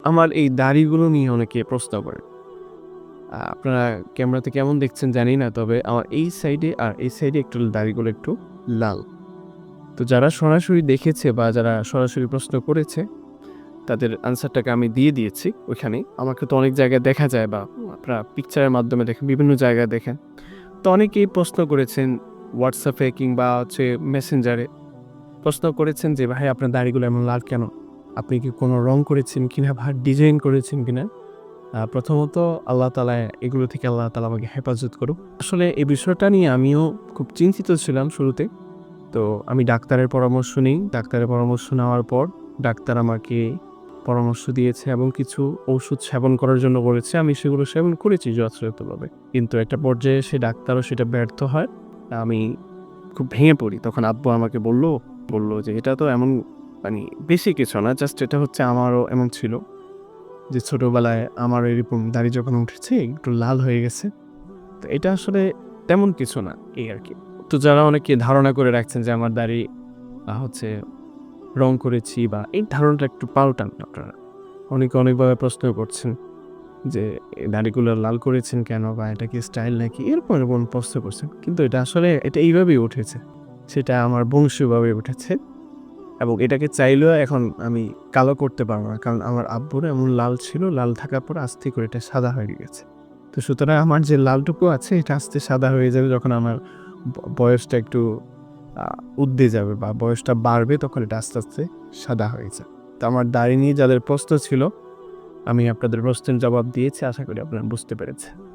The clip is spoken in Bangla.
আমার এই দাড়িগুলো নিয়ে অনেকে প্রশ্ন করে। আপনারা ক্যামেরাতে কেমন দেখছেন জানি না। তবে আমার এই সাইডে আর এই সাইডে একটু দাড়িগুলো একটু লাল। তো যারা সরাসরি দেখেছে বা যারা সরাসরি প্রশ্ন করেছে, তাদের আনসারটাকে আমি দিয়ে দিয়েছি ওইখানেই। আমাকে তো অনেক জায়গায় দেখা যায় বা আপনারা পিকচারের মাধ্যমে দেখেন, বিভিন্ন জায়গায় দেখেন। তো অনেকেই প্রশ্ন করেছেন WhatsApp-এ কিংবা হচ্ছে মেসেঞ্জারে প্রশ্ন করেছেন যে, "ভাই আপনার দাড়িগুলো এমন লাল কেন? আপনি কি কোনো রং করেছেন কিনা বা ডিজাইন করেছেন কিনা?" প্রথমত আল্লাহ তাআলা এগুলো থেকে আল্লাহ তাআলা আমাকে হেফাজত করুক। আসলে এই বিষয়টা নিয়ে আমিও খুব চিন্তিত ছিলাম শুরুতে। তো আমি ডাক্তারের পরামর্শ নিই। ডাক্তারের পরামর্শ নেওয়ার পর ডাক্তার আমাকে পরামর্শ দিয়েছে এবং কিছু ঔষধ সেবন করার জন্য বলেছে। আমি সেগুলো সেবন করেছি যথাযথভাবে। কিন্তু একটা পর্যায়ে এসে ডাক্তারও সেটা ব্যর্থ হয়। আমি খুব ভেঙে পড়ি। তখন আব্বু আমাকে বলল যে, "এটা তো এমন মানি বেশি কিছু না। জাস্ট এটা হচ্ছে আমারও এমন ছিল যে ছোটবেলায় আমার এরকম দাড়ি যখন উঠেছে একটু লাল হয়ে গেছে। তো এটা আসলে তেমন কিছু না।" এই আরকি। তো যারা অনেকে ধারণা করে রাখছেন যে আমার দাড়ি হচ্ছে রং করেছি বা এই ধারণাটা একটু পাল্টান আপনারা। অনেকে অনেকভাবে প্রশ্ন করছেন যে, দাড়িগুলো লাল করেছেন কেন? বা এটা কি স্টাইল নাকি? এরকম প্রশ্ন করছেন। কিন্তু এটা আসলে এটা এইভাবেই উঠেছে। সেটা আমার বংশীয়ভাবে উঠেছে এবং এটাকে চাইলেও এখন আমি কালো করতে পারব না। কারণ আমার আব্বুর এমন লাল ছিল, লাল থাকার পর আস্তে করে এটা সাদা হয়ে গেছে। তো সুতরাং আমার যে লালটুকু আছে এটা আস্তে সাদা হয়ে যাবে যখন আমার বয়সটা একটু আ ঊর্ধ্বে যাবে বা বয়সটা বাড়বে তখন এটা আস্তে সাদা হয়ে যায়। তো আমার দাড়ি নিয়ে যাদের প্রশ্ন ছিল, আমি আপনাদের প্রশ্নের জবাব দিয়েছি। আশা করি আপনারা বুঝতে পেরেছেন।